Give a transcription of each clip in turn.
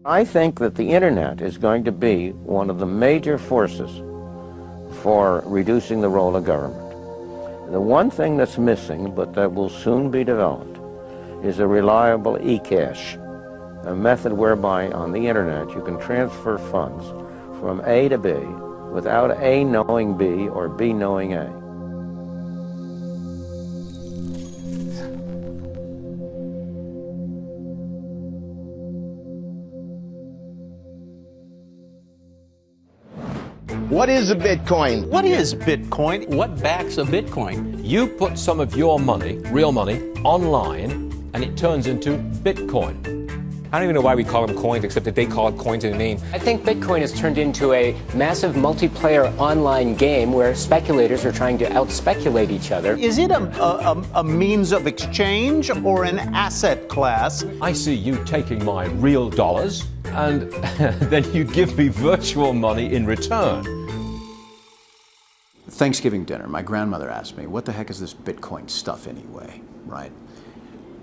I think that the internet is going to be one of the major forces for reducing the role of government. The one thing that's missing, but that will soon be developed, is a reliable e-cash, a method whereby on the internet you can transfer funds from A to B without A knowing B or B knowing A. What is a Bitcoin? What is Bitcoin? What backs a Bitcoin? You put some of your money, real money, online, and it turns into Bitcoin. I don't even know why we call them coins, except that they call it coins in the name. I think Bitcoin has turned into a massive multiplayer online game where speculators are trying to out-speculate each other. Is it a means of exchange or an asset class? I see you taking my real dollars, and then you give me virtual money in return. Thanksgiving dinner, my grandmother asked me, what the heck is this Bitcoin stuff anyway, right?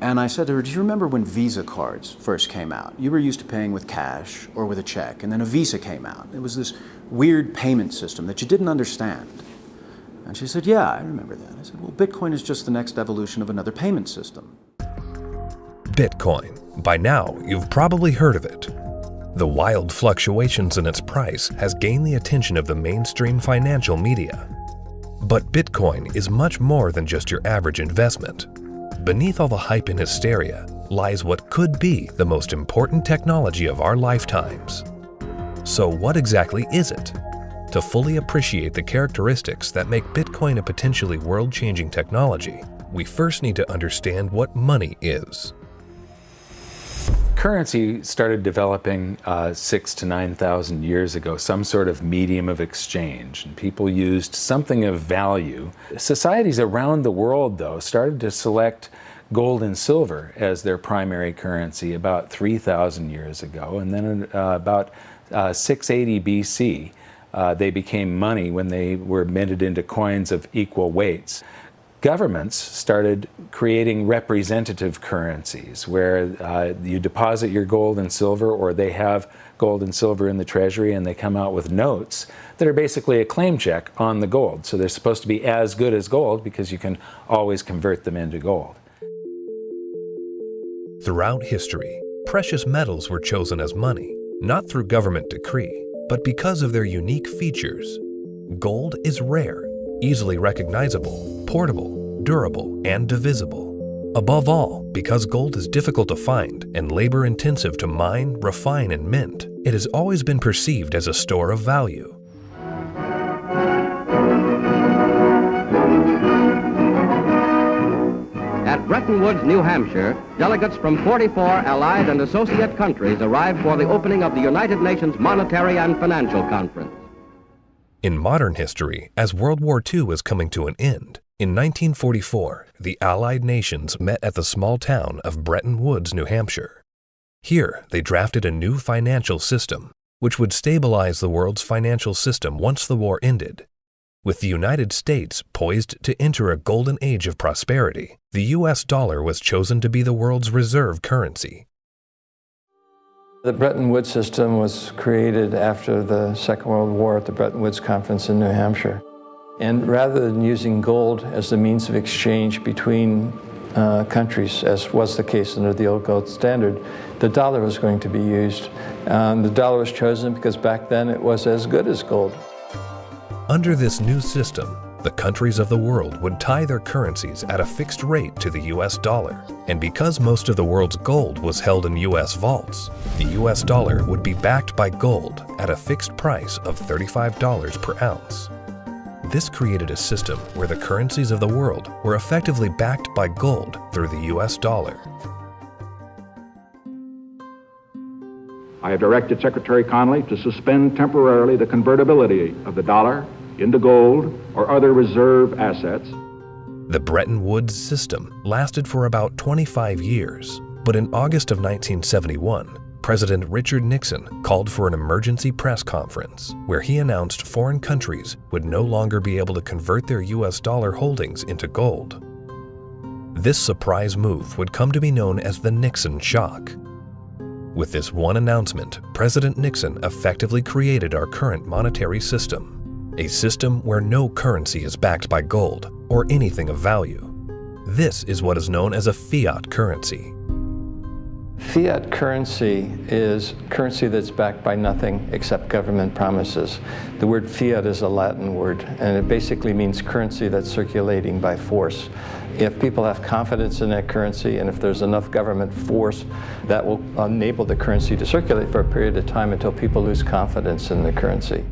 And I said to her, do you remember when Visa cards first came out? You were used to paying with cash or with a check, and then a Visa came out. It was this weird payment system that you didn't understand. And she said, yeah, I remember that. I said, well, Bitcoin is just the next evolution of another payment system. Bitcoin. By now, you've probably heard of it. The wild fluctuations in its price has gained the attention of the mainstream financial media. But Bitcoin is much more than just your average investment. Beneath all the hype and hysteria lies what could be the most important technology of our lifetimes. So what exactly is it? To fully appreciate the characteristics that make Bitcoin a potentially world-changing technology, we first need to understand what money is. Currency started developing 6,000 to 9,000 years ago, some sort of medium of exchange, and people used something of value. Societies around the world, though, started to select gold and silver as their primary currency about 3,000 years ago, and then about 680 BC, they became money when they were minted into coins of equal weights. Governments started creating representative currencies where you deposit your gold and silver, or they have gold and silver in the treasury and they come out with notes that are basically a claim check on the gold. So they're supposed to be as good as gold because you can always convert them into gold. Throughout history, precious metals were chosen as money, not through government decree, but because of their unique features. Gold is rare, easily recognizable, portable, durable, and divisible. Above all, because gold is difficult to find and labor-intensive to mine, refine, and mint, it has always been perceived as a store of value. At Bretton Woods, New Hampshire, delegates from 44 allied and associate countries arrived for the opening of the United Nations Monetary and Financial Conference. In modern history, as World War II was coming to an end, in 1944, the Allied nations met at the small town of Bretton Woods, New Hampshire. Here, they drafted a new financial system, which would stabilize the world's financial system once the war ended. With the United States poised to enter a golden age of prosperity, the US dollar was chosen to be the world's reserve currency. The Bretton Woods system was created after the Second World War at the Bretton Woods Conference in New Hampshire. And rather than using gold as the means of exchange between countries, as was the case under the old gold standard, the dollar was going to be used. The dollar was chosen because back then it was as good as gold. Under this new system, the countries of the world would tie their currencies at a fixed rate to the US dollar. And because most of the world's gold was held in US vaults, the US dollar would be backed by gold at a fixed price of $35 per ounce. This created a system where the currencies of the world were effectively backed by gold through the US dollar. I have directed Secretary Connally to suspend temporarily the convertibility of the dollar into gold or other reserve assets. The Bretton Woods system lasted for about 25 years, but in August of 1971, President Richard Nixon called for an emergency press conference where he announced foreign countries would no longer be able to convert their US dollar holdings into gold. This surprise move would come to be known as the Nixon shock. With this one announcement, President Nixon effectively created our current monetary system, a system where no currency is backed by gold or anything of value. This is what is known as a fiat currency. Fiat currency is currency that's backed by nothing except government promises. The word fiat is a Latin word, and it basically means currency that's circulating by force. If people have confidence in that currency, and if there's enough government force, that will enable the currency to circulate for a period of time until people lose confidence in the currency.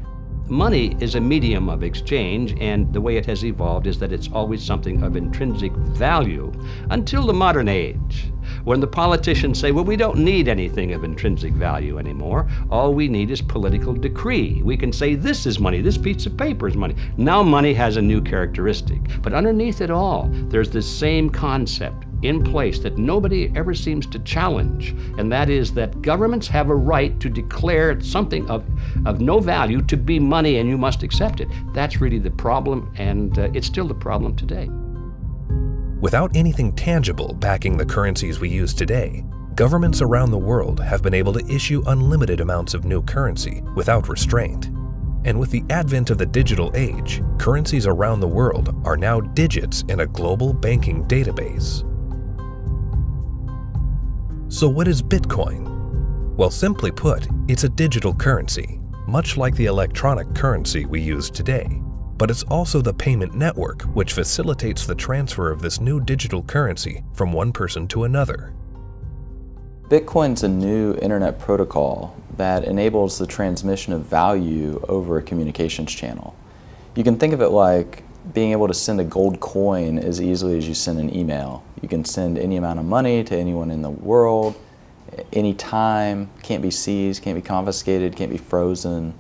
Money is a medium of exchange, and the way it has evolved is that it's always something of intrinsic value until the modern age, when the politicians say, well, we don't need anything of intrinsic value anymore. All we need is political decree. We can say this is money, this piece of paper is money. Now money has a new characteristic. But underneath it all, there's this same concept in place that nobody ever seems to challenge, and that is that governments have a right to declare something of no value to be money, and you must accept it. That's really the problem, and it's still the problem today. Without anything tangible backing the currencies we use today, governments around the world have been able to issue unlimited amounts of new currency without restraint. And with the advent of the digital age, currencies around the world are now digits in a global banking database. So what is Bitcoin? Well, simply put, it's a digital currency, much like the electronic currency we use today. But it's also the payment network which facilitates the transfer of this new digital currency from one person to another. Bitcoin's a new internet protocol that enables the transmission of value over a communications channel. You can think of it like being able to send a gold coin as easily as you send an email. You can send any amount of money to anyone in the world, anytime, can't be seized, can't be confiscated, can't be frozen.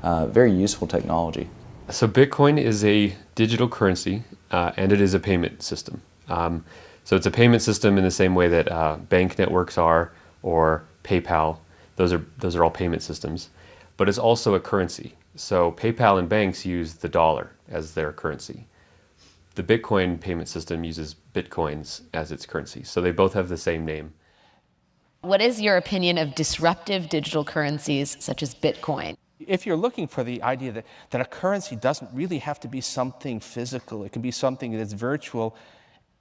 Very useful technology. So Bitcoin is a digital currency and it is a payment system. So it's a payment system in the same way that bank networks are, or PayPal. Those are all payment systems. But it's also a currency. So PayPal and banks use the dollar as their currency. The Bitcoin payment system uses Bitcoins as its currency. So they both have the same name. What is your opinion of disruptive digital currencies such as Bitcoin? If you're looking for the idea that a currency doesn't really have to be something physical, it can be something that's virtual,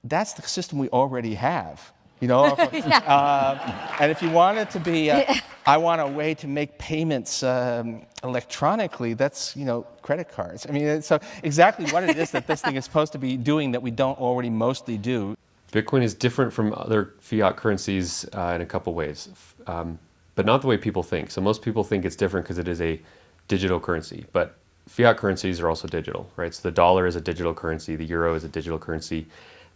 that's the system we already have. You know, and if you want it to be, I want a way to make payments electronically, that's, you know, credit cards. I mean, so exactly what it is that this thing is supposed to be doing that we don't already mostly do. Bitcoin is different from other fiat currencies in a couple ways, but not the way people think. So most people think it's different because it is a digital currency, but fiat currencies are also digital, right? So the dollar is a digital currency, the euro is a digital currency.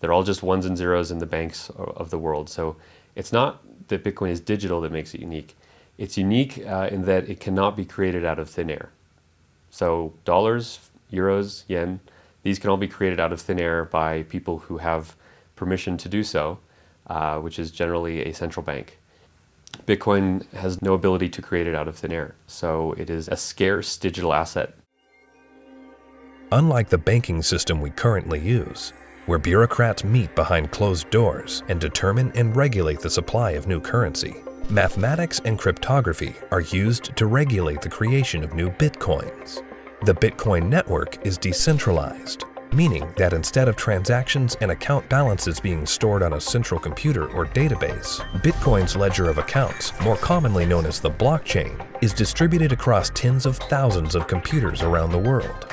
They're all just ones and zeros in the banks of the world. So it's not that Bitcoin is digital that makes it unique. It's unique in that it cannot be created out of thin air. So dollars, euros, yen, these can all be created out of thin air by people who have permission to do so, which is generally a central bank. Bitcoin has no ability to create it out of thin air. So it is a scarce digital asset. Unlike the banking system we currently use, where bureaucrats meet behind closed doors and determine and regulate the supply of new currency, mathematics and cryptography are used to regulate the creation of new bitcoins. The Bitcoin network is decentralized, meaning that instead of transactions and account balances being stored on a central computer or database, Bitcoin's ledger of accounts, more commonly known as the blockchain, is distributed across tens of thousands of computers around the world.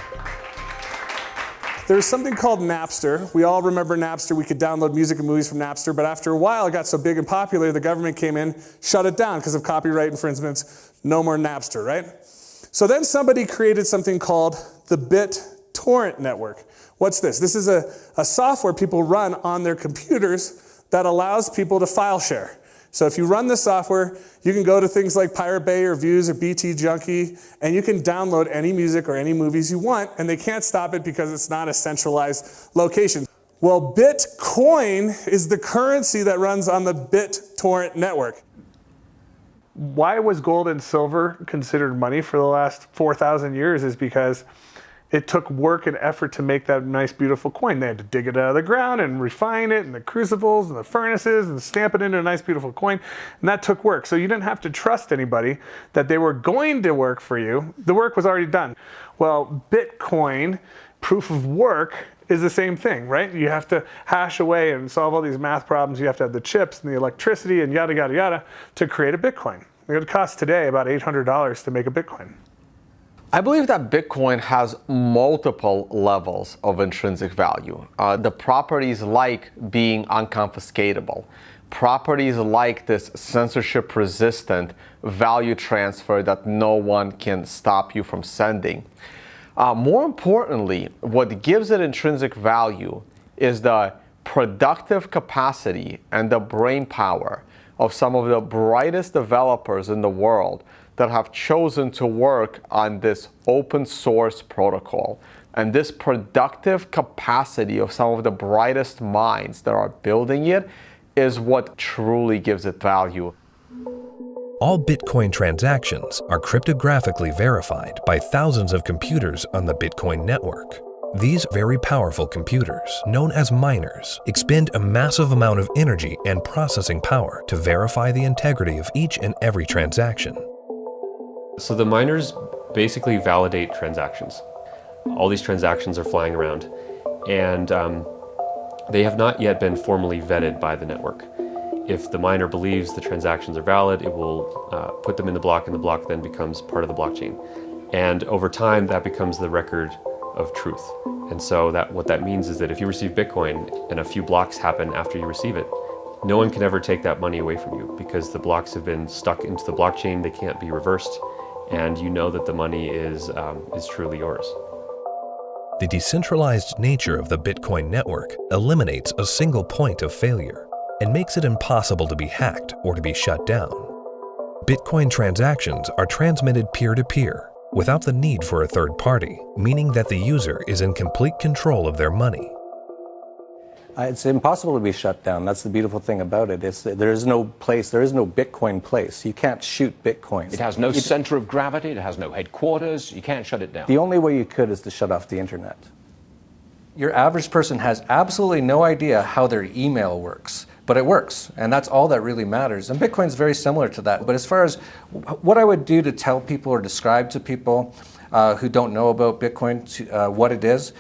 There's something called Napster. We all remember Napster. We could download music and movies from Napster, but after a while it got so big and popular, the government came in, shut it down because of copyright infringements. No more Napster, right? So then somebody created something called the BitTorrent network. What's this? This is a software people run on their computers that allows people to file share. So if you run the software, you can go to things like Pirate Bay or Views or BT Junkie, and you can download any music or any movies you want, and they can't stop it because it's not a centralized location. Well, Bitcoin is the currency that runs on the BitTorrent network. Why was gold and silver considered money for the last 4,000 years is because It took work and effort to make that nice, beautiful coin. They had to dig it out of the ground and refine it, and the crucibles and the furnaces, and stamp it into a nice, beautiful coin. And that took work. So you didn't have to trust anybody that they were going to work for you. The work was already done. Well, Bitcoin, proof of work, is the same thing, right? You have to hash away and solve all these math problems. You have to have the chips and the electricity and yada, yada, yada to create a Bitcoin. It costs today about $800 to make a Bitcoin. I believe that Bitcoin has multiple levels of intrinsic value. The properties like being unconfiscatable, properties like this censorship-resistant value transfer that no one can stop you from sending. More importantly, what gives it intrinsic value is the productive capacity and the brain power of some of the brightest developers in the world that have chosen to work on this open source protocol. And this productive capacity of some of the brightest minds that are building it is what truly gives it value. All Bitcoin transactions are cryptographically verified by thousands of computers on the Bitcoin network. These very powerful computers, known as miners, expend a massive amount of energy and processing power to verify the integrity of each and every transaction. So the miners basically validate transactions. All these transactions are flying around, and they have not yet been formally vetted by the network. If the miner believes the transactions are valid, it will put them in the block, and the block then becomes part of the blockchain. And over time, that becomes the record of truth. And so what that means is that if you receive Bitcoin and a few blocks happen after you receive it, no one can ever take that money away from you because the blocks have been stuck into the blockchain, they can't be reversed, and you know that the money is truly yours. The decentralized nature of the Bitcoin network eliminates a single point of failure and makes it impossible to be hacked or to be shut down. Bitcoin transactions are transmitted peer-to-peer without the need for a third party, meaning that the user is in complete control of their money. It's impossible to be shut down. That's the beautiful thing about it. There is no Bitcoin place. You can't shoot Bitcoin. It has no center of gravity. It has no headquarters. You can't shut it down. The only way you could is to shut off the internet. Your average person has absolutely no idea how their email works, but it works, and that's all that really matters. And Bitcoin's very similar to that. But as far as what I would do to tell people or describe to people who don't know about Bitcoin what it is,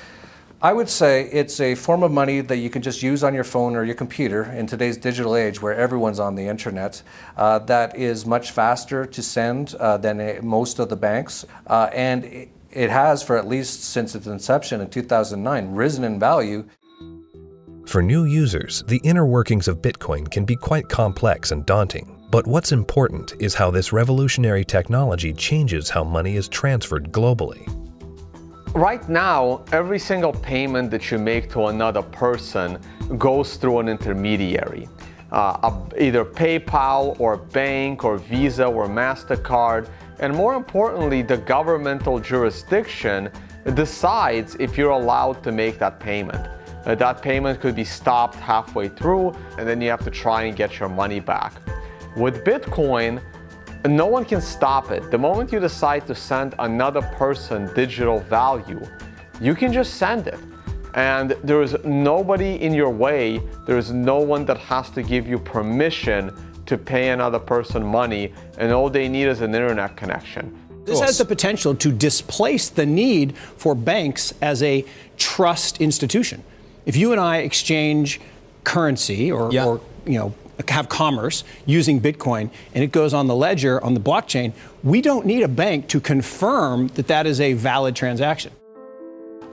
I would say it's a form of money that you can just use on your phone or your computer in today's digital age where everyone's on the internet, that is much faster to send than most of the banks. And it has, for at least since its inception in 2009, risen in value. For new users, the inner workings of Bitcoin can be quite complex and daunting. But what's important is how this revolutionary technology changes how money is transferred globally. Right now, every single payment that you make to another person goes through an intermediary. Either PayPal or bank or Visa or MasterCard. And more importantly, the governmental jurisdiction decides if you're allowed to make that payment. That payment could be stopped halfway through, and then you have to try and get your money back. With Bitcoin, no one can stop it. The moment you decide to send another person digital value, you can just send it. And there is nobody in your way. There is no one that has to give you permission to pay another person money, and all they need is an internet connection. This has the potential to displace the need for banks as a trust institution. If you and I exchange currency or have commerce using Bitcoin and it goes on the ledger on the blockchain, we don't need a bank to confirm that that is a valid transaction.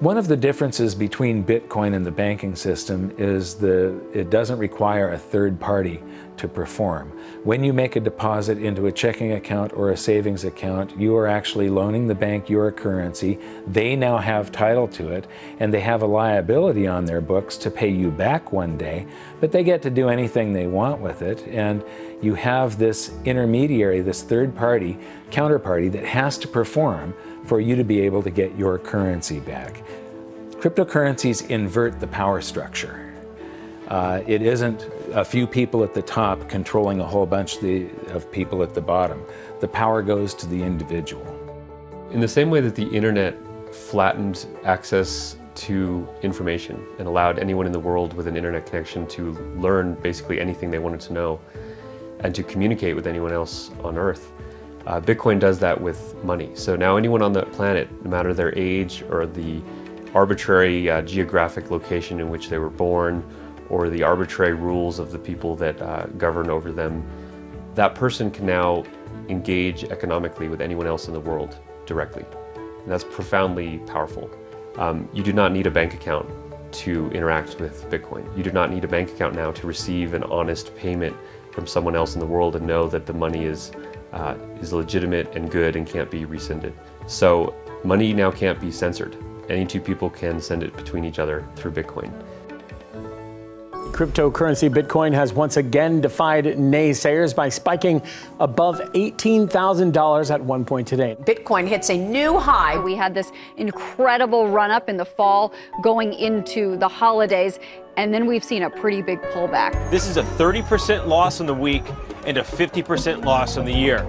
One of the differences between Bitcoin and the banking system is it doesn't require a third party to perform. When you make a deposit into a checking account or a savings account, you are actually loaning the bank your currency. They now have title to it, and they have a liability on their books to pay you back one day, but they get to do anything they want with it. And you have this intermediary, this third party, counterparty that has to perform for you to be able to get your currency back. Cryptocurrencies invert the power structure. It isn't a few people at the top controlling a whole bunch of people at the bottom. The power goes to the individual. In the same way that the internet flattened access to information and allowed anyone in the world with an internet connection to learn basically anything they wanted to know and to communicate with anyone else on Earth. Bitcoin does that with money. So now anyone on the planet, no matter their age or the arbitrary geographic location in which they were born or the arbitrary rules of the people that govern over them, that person can now engage economically with anyone else in the world directly. And that's profoundly powerful. You do not need a bank account to interact with Bitcoin. You do not need a bank account now to receive an honest payment from someone else in the world and know that the money is legitimate and good and can't be rescinded. So money now can't be censored. Any two people can send it between each other through Bitcoin. Cryptocurrency Bitcoin has once again defied naysayers by spiking above $18,000 at one point today. Bitcoin hits a new high. We had this incredible run up in the fall going into the holidays, and then we've seen a pretty big pullback. This is a 30% loss in the week and a 50% loss in the year.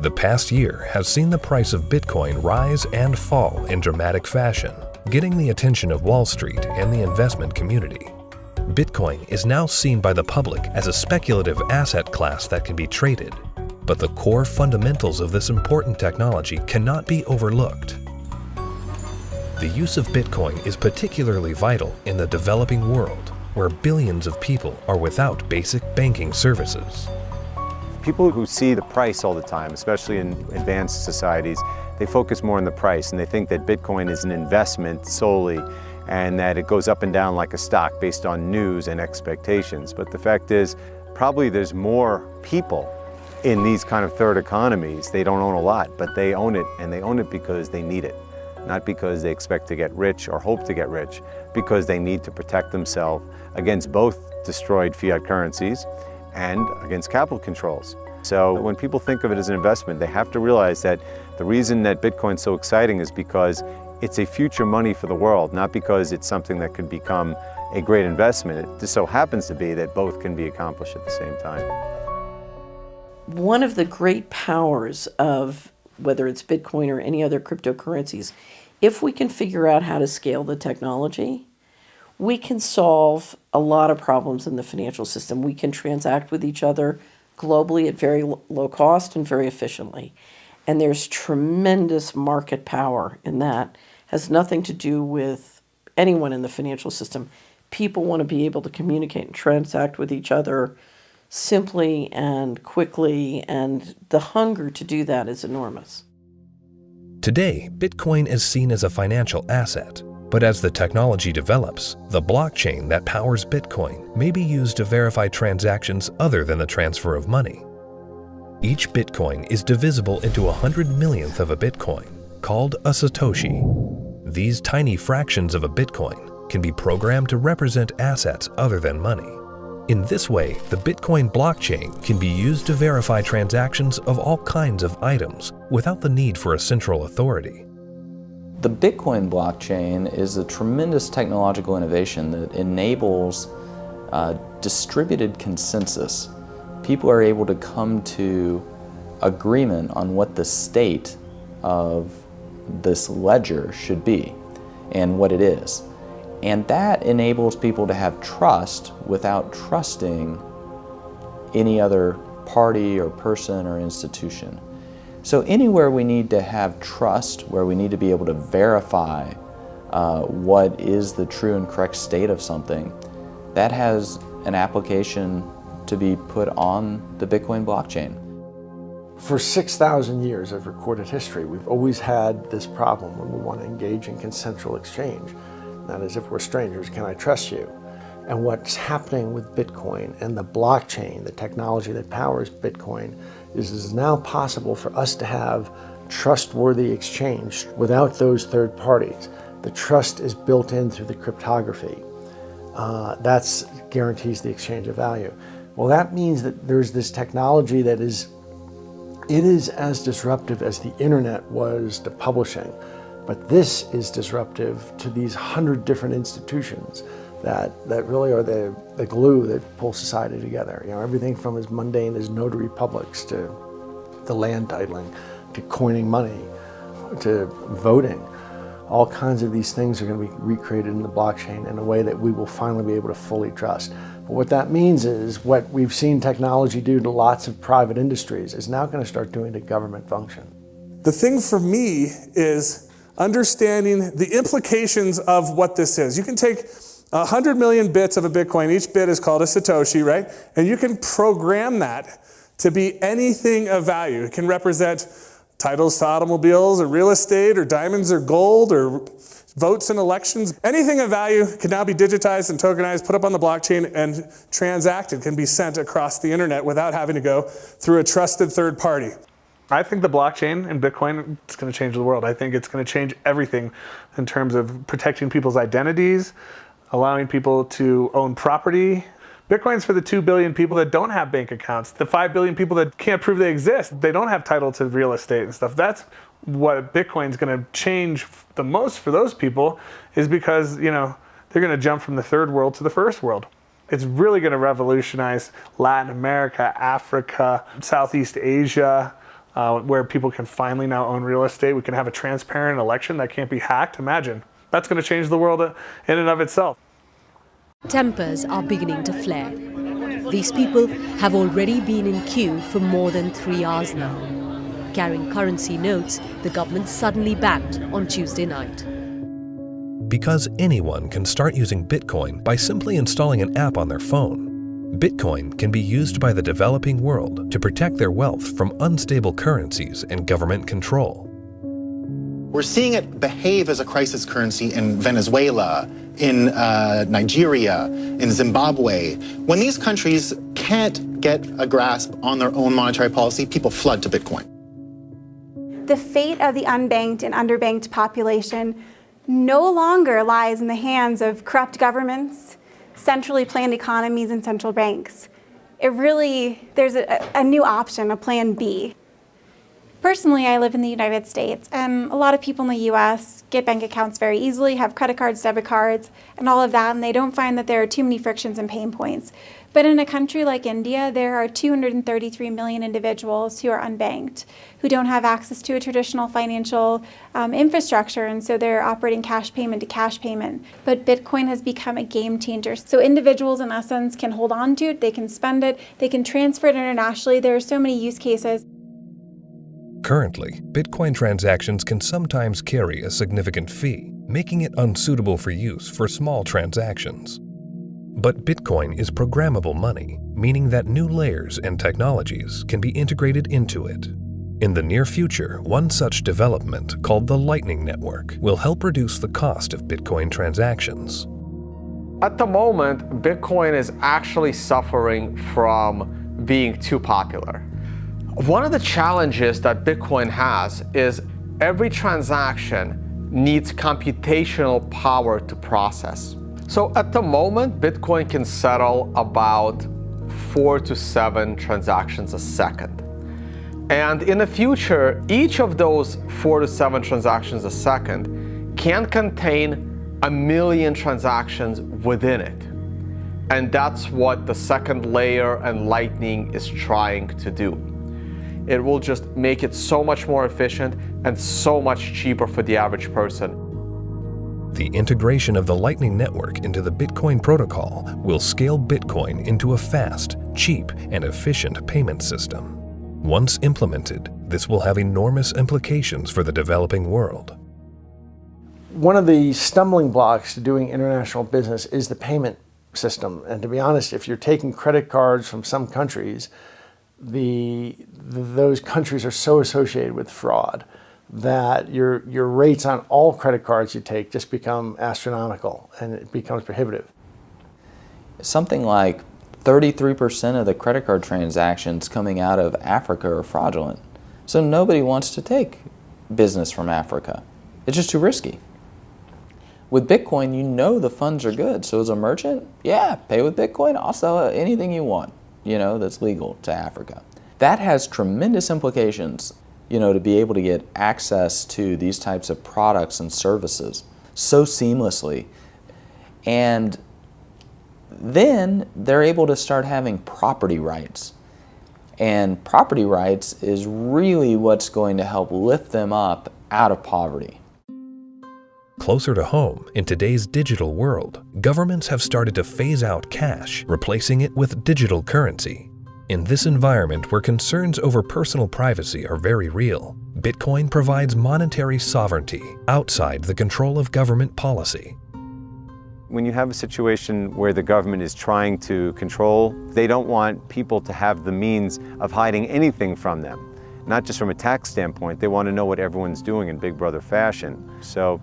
The past year has seen the price of Bitcoin rise and fall in dramatic fashion, getting the attention of Wall Street and the investment community. Bitcoin is now seen by the public as a speculative asset class that can be traded, but the core fundamentals of this important technology cannot be overlooked. The use of Bitcoin is particularly vital in the developing world, where billions of people are without basic banking services. People who see the price all the time, especially in advanced societies, they focus more on the price and they think that Bitcoin is an investment solely and that it goes up and down like a stock based on news and expectations. But the fact is, probably there's more people in these kind of third economies. They don't own a lot, but they own it, and they own it because they need it. Not because they expect to get rich or hope to get rich, because they need to protect themselves against both destroyed fiat currencies and against capital controls. So when people think of it as an investment, they have to realize that the reason that Bitcoin's so exciting is because it's a future money for the world, not because it's something that could become a great investment. It just so happens to be that both can be accomplished at the same time. One of the great powers of whether it's Bitcoin or any other cryptocurrencies, if we can figure out how to scale the technology, we can solve a lot of problems in the financial system. We can transact with each other globally at very low cost and very efficiently. And there's tremendous market power in that. Has nothing to do with anyone in the financial system. People want to be able to communicate and transact with each other simply and quickly, and the hunger to do that is enormous. Today, Bitcoin is seen as a financial asset, but as the technology develops, the blockchain that powers Bitcoin may be used to verify transactions other than the transfer of money. Each Bitcoin is divisible into 100 millionth of a Bitcoin, called a Satoshi. These tiny fractions of a Bitcoin can be programmed to represent assets other than money. In this way, the Bitcoin blockchain can be used to verify transactions of all kinds of items without the need for a central authority. The Bitcoin blockchain is a tremendous technological innovation that enables distributed consensus. People are able to come to agreement on what the state of this ledger should be and what it is. And that enables people to have trust without trusting any other party or person or institution. So anywhere we need to have trust, where we need to be able to verify what is the true and correct state of something, that has an application to be put on the Bitcoin blockchain. For 6,000 years of recorded history, we've always had this problem when we want to engage in consensual exchange. That is, if we're strangers, can I trust you? And what's happening with Bitcoin and the blockchain, the technology that powers Bitcoin, is now possible for us to have trustworthy exchange without those third parties. The trust is built in through the cryptography. That guarantees the exchange of value. Well, that means that there's this technology that is as disruptive as the internet was to publishing. But this is disruptive to these 100 different institutions that really are the glue that pull society together. You know, everything from as mundane as notary publics to the land titling, to coining money, to voting. All kinds of these things are going to be recreated in the blockchain in a way that we will finally be able to fully trust. But what that means is what we've seen technology do to lots of private industries is now going to start doing to government function. The thing for me is understanding the implications of what this is. You can take 100 million bits of a Bitcoin. Each bit is called a Satoshi, right? And you can program that to be anything of value. It can represent titles to automobiles or real estate or diamonds or gold or votes in elections. Anything of value can now be digitized and tokenized, put up on the blockchain, and transacted, can be sent across the internet without having to go through a trusted third party. I think the blockchain and Bitcoin is going to change the world. I think it's going to change everything in terms of protecting people's identities, allowing people to own property. Bitcoin's for the 2 billion people that don't have bank accounts, the 5 billion people that can't prove they exist. They don't have title to real estate and stuff. That's what Bitcoin's going to change the most for those people, is because, you know, they're going to jump from the third world to the first world. It's really going to revolutionize Latin America, Africa, Southeast Asia, where people can finally now own real estate. We can have a transparent election that can't be hacked. Imagine. That's going to change the world in and of itself. Tempers are beginning to flare. These people have already been in queue for more than 3 hours now. Carrying currency notes, the government suddenly banned on Tuesday night. Because anyone can start using Bitcoin by simply installing an app on their phone, Bitcoin can be used by the developing world to protect their wealth from unstable currencies and government control. We're seeing it behave as a crisis currency in Venezuela, in Nigeria, in Zimbabwe. When these countries can't get a grasp on their own monetary policy, people flood to Bitcoin. The fate of the unbanked and underbanked population no longer lies in the hands of corrupt governments, centrally planned economies, and central banks. There's a new option, a plan B. Personally, I live in the United States, and a lot of people in the US get bank accounts very easily, have credit cards, debit cards, and all of that, and they don't find that there are too many frictions and pain points. But in a country like India, there are 233 million individuals who are unbanked, who don't have access to a traditional financial infrastructure, and so they're operating cash payment to cash payment. But Bitcoin has become a game changer. So individuals, in essence, can hold on to it, they can spend it, they can transfer it internationally. There are so many use cases. Currently, Bitcoin transactions can sometimes carry a significant fee, making it unsuitable for use for small transactions. But Bitcoin is programmable money, meaning that new layers and technologies can be integrated into it. In the near future, one such development, called the Lightning Network, will help reduce the cost of Bitcoin transactions. At the moment, Bitcoin is actually suffering from being too popular. One of the challenges that Bitcoin has is every transaction needs computational power to process. So at the moment, Bitcoin can settle about 4 to 7 transactions a second. And in the future, each of those 4 to 7 transactions a second can contain 1 million transactions within it. And that's what the second layer and Lightning is trying to do. It will just make it so much more efficient and so much cheaper for the average person. The integration of the Lightning Network into the Bitcoin protocol will scale Bitcoin into a fast, cheap, and efficient payment system. Once implemented, this will have enormous implications for the developing world. One of the stumbling blocks to doing international business is the payment system. And to be honest, if you're taking credit cards from some countries, those countries are so associated with fraud that your rates on all credit cards you take just become astronomical, and it becomes prohibitive. Something like 33% of the credit card transactions coming out of Africa are fraudulent. So nobody wants to take business from Africa. It's just too risky. With Bitcoin, you know the funds are good. So as a merchant, yeah, pay with Bitcoin. I'll sell anything you want, that's legal to Africa. That has tremendous implications, to be able to get access to these types of products and services so seamlessly. And then they're able to start having property rights. And property rights is really what's going to help lift them up out of poverty. Closer to home, in today's digital world, governments have started to phase out cash, replacing it with digital currency. In this environment where concerns over personal privacy are very real, Bitcoin provides monetary sovereignty outside the control of government policy. When you have a situation where the government is trying to control, they don't want people to have the means of hiding anything from them. Not just from a tax standpoint, they want to know what everyone's doing in Big Brother fashion. So,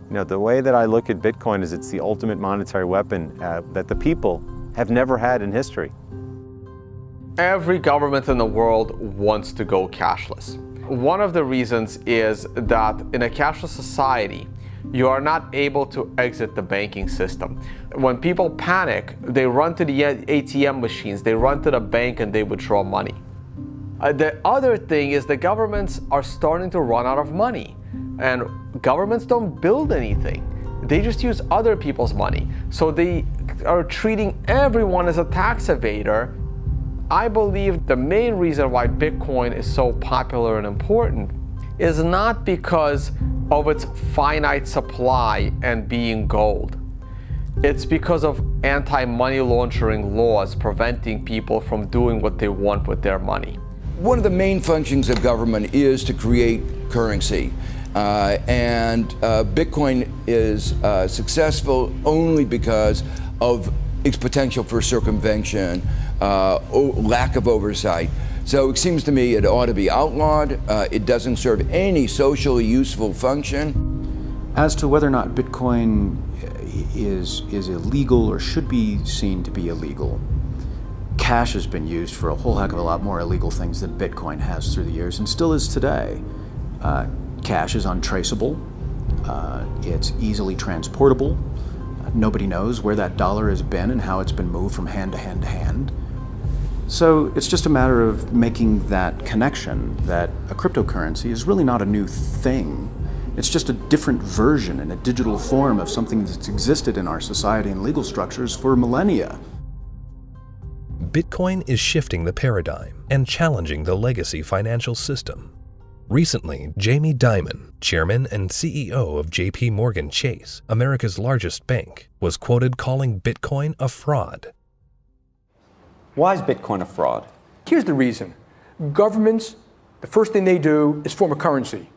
the way that I look at Bitcoin is it's the ultimate monetary weapon that the people have never had in history. Every government in the world wants to go cashless. One of the reasons is that in a cashless society, you are not able to exit the banking system. When people panic, they run to the ATM machines, they run to the bank and they withdraw money. The other thing is the governments are starting to run out of money, and governments don't build anything. They just use other people's money. So they are treating everyone as a tax evader. I believe the main reason why Bitcoin is so popular and important is not because of its finite supply and being gold. It's because of anti-money laundering laws preventing people from doing what they want with their money. One of the main functions of government is to create currency. And Bitcoin is successful only because of its potential for circumvention, lack of oversight. So it seems to me it ought to be outlawed. It doesn't serve any socially useful function. As to whether or not Bitcoin is illegal or should be seen to be illegal, cash has been used for a whole heck of a lot more illegal things than Bitcoin has through the years and still is today. Cash is untraceable. It's easily transportable. Nobody knows where that dollar has been and how it's been moved from hand to hand to hand. So it's just a matter of making that connection that a cryptocurrency is really not a new thing. It's just a different version in a digital form of something that's existed in our society and legal structures for millennia. Bitcoin is shifting the paradigm and challenging the legacy financial system. Recently, Jamie Dimon, chairman and CEO of JP Morgan Chase, America's largest bank, was quoted calling Bitcoin a fraud. Why is Bitcoin a fraud? Here's the reason. Governments, the first thing they do is form a currency.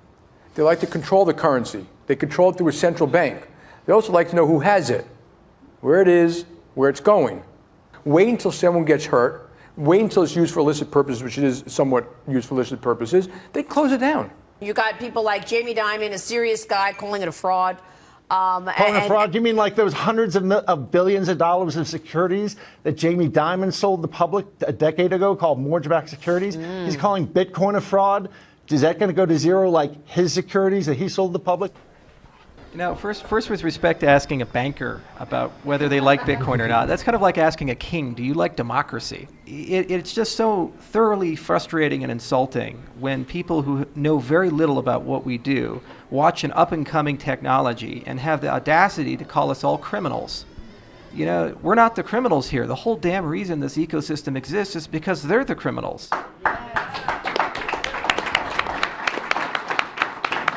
They like to control the currency. They control it through a central bank. They also like to know who has it, where it is, where it's going. Wait until someone gets hurt. Wait until it's used for illicit purposes, which it is somewhat used for illicit purposes. They close it down. You got people like Jamie Dimon, a serious guy, calling it a fraud. Calling a fraud? You mean like there was hundreds of billions of dollars of securities that Jamie Dimon sold the public a decade ago called mortgage-backed securities? He's calling Bitcoin a fraud? Is that going to go to zero like his securities that he sold the public? First with respect to asking a banker about whether they like Bitcoin or not, that's kind of like asking a king, do you like democracy? It's just so thoroughly frustrating and insulting when people who know very little about what we do watch an up-and-coming technology and have the audacity to call us all criminals. We're not the criminals here. The whole damn reason this ecosystem exists is because they're the criminals.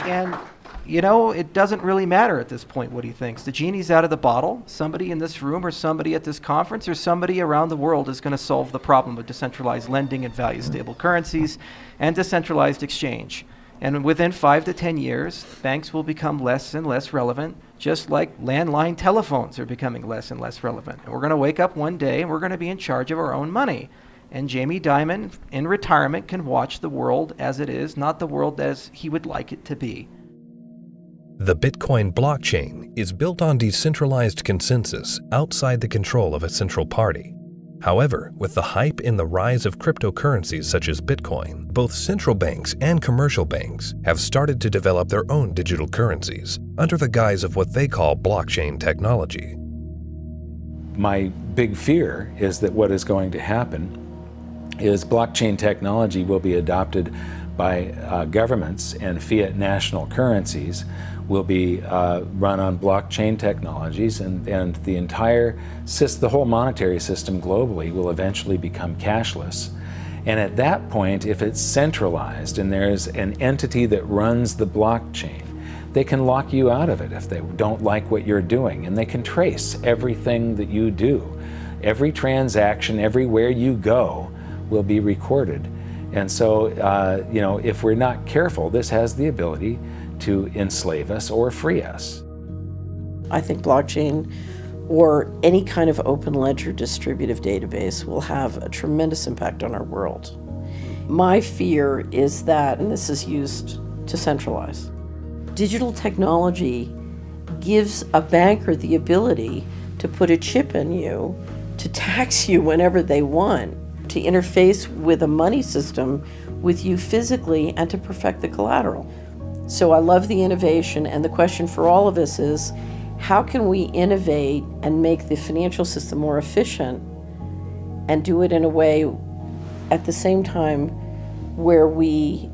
And it doesn't really matter at this point what he thinks. The genie's out of the bottle. Somebody in this room or somebody at this conference or somebody around the world is going to solve the problem of decentralized lending and value-stable currencies and decentralized exchange. And within 5 to 10 years, banks will become less and less relevant, just like landline telephones are becoming less and less relevant. And we're going to wake up one day and we're going to be in charge of our own money. And Jamie Dimon, in retirement, can watch the world as it is, not the world as he would like it to be. The Bitcoin blockchain is built on decentralized consensus outside the control of a central party. However, with the hype in the rise of cryptocurrencies such as Bitcoin, both central banks and commercial banks have started to develop their own digital currencies under the guise of what they call blockchain technology. My big fear is that what is going to happen is blockchain technology will be adopted by governments, and fiat national currencies will be run on blockchain technologies, and the whole monetary system globally will eventually become cashless. And at that point, if it's centralized and there's an entity that runs the blockchain, they can lock you out of it if they don't like what you're doing, and they can trace everything that you do. Every transaction, everywhere you go, will be recorded. And so, if we're not careful, this has the ability to enslave us or free us. I think blockchain or any kind of open ledger distributive database will have a tremendous impact on our world. My fear is that, and this is used to centralize, digital technology gives a banker the ability to put a chip in you, to tax you whenever they want, to interface with a money system with you physically, and to perfect the collateral. So I love the innovation, and the question for all of us is, how can we innovate and make the financial system more efficient and do it in a way at the same time where we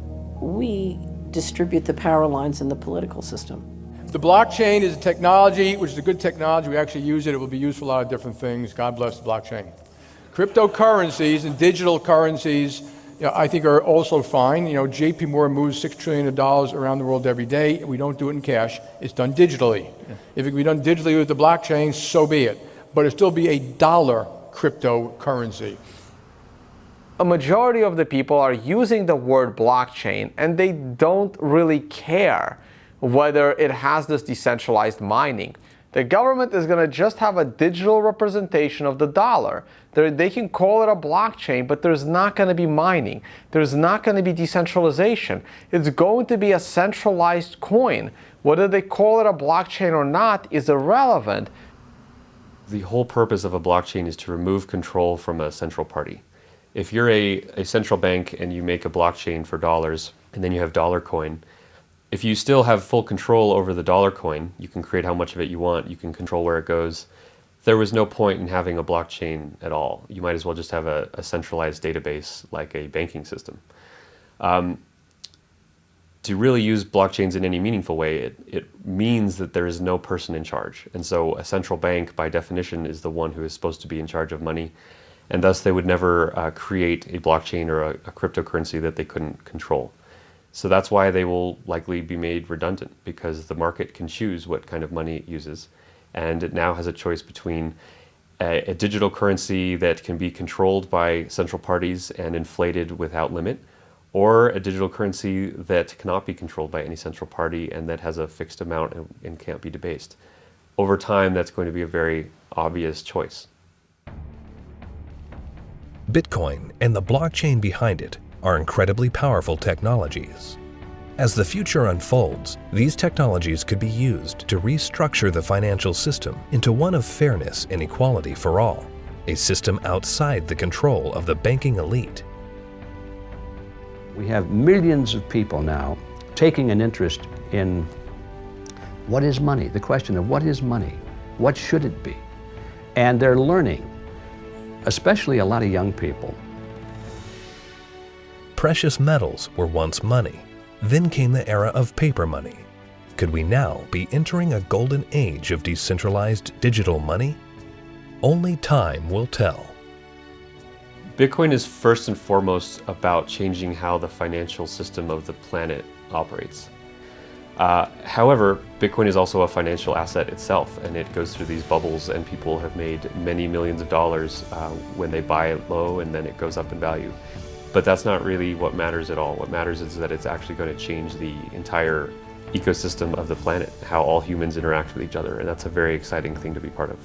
distribute the power lines in the political system? The blockchain is a technology, which is a good technology. We actually use it. It will be used for a lot of different things. God bless the blockchain. Cryptocurrencies and digital currencies, I think are also fine. JP Morgan moves $6 trillion around the world every day. We don't do it in cash. It's done digitally. Yeah. If it can be done digitally with the blockchain, so be it. But it'll still be a dollar cryptocurrency. A majority of the people are using the word blockchain, and they don't really care whether it has this decentralized mining. The government is going to just have a digital representation of the dollar. They can call it a blockchain, but there's not going to be mining. There's not going to be decentralization. It's going to be a centralized coin. Whether they call it a blockchain or not is irrelevant. The whole purpose of a blockchain is to remove control from a central party. If you're a central bank and you make a blockchain for dollars, and then you have dollar coin, if you still have full control over the dollar coin, you can create how much of it you want, you can control where it goes. There was no point in having a blockchain at all. You might as well just have a centralized database like a banking system. To really use blockchains in any meaningful way, it means that there is no person in charge. And so a central bank, by definition, is the one who is supposed to be in charge of money. And thus they would never create a blockchain or a cryptocurrency that they couldn't control. So that's why they will likely be made redundant, because the market can choose what kind of money it uses. And it now has a choice between a digital currency that can be controlled by central parties and inflated without limit, or a digital currency that cannot be controlled by any central party and that has a fixed amount and can't be debased. Over time, that's going to be a very obvious choice. Bitcoin and the blockchain behind it are incredibly powerful technologies. As the future unfolds, these technologies could be used to restructure the financial system into one of fairness and equality for all, a system outside the control of the banking elite. We have millions of people now taking an interest in what is money, the question of what is money, what should it be? And they're learning, especially a lot of young people. Precious metals were once money. Then came the era of paper money. Could we now be entering a golden age of decentralized digital money? Only time will tell. Bitcoin is first and foremost about changing how the financial system of the planet operates. However, Bitcoin is also a financial asset itself, and it goes through these bubbles, and people have made many millions of dollars when they buy it low, and then it goes up in value. But that's not really what matters at all. What matters is that it's actually going to change the entire ecosystem of the planet, how all humans interact with each other, and that's a very exciting thing to be part of.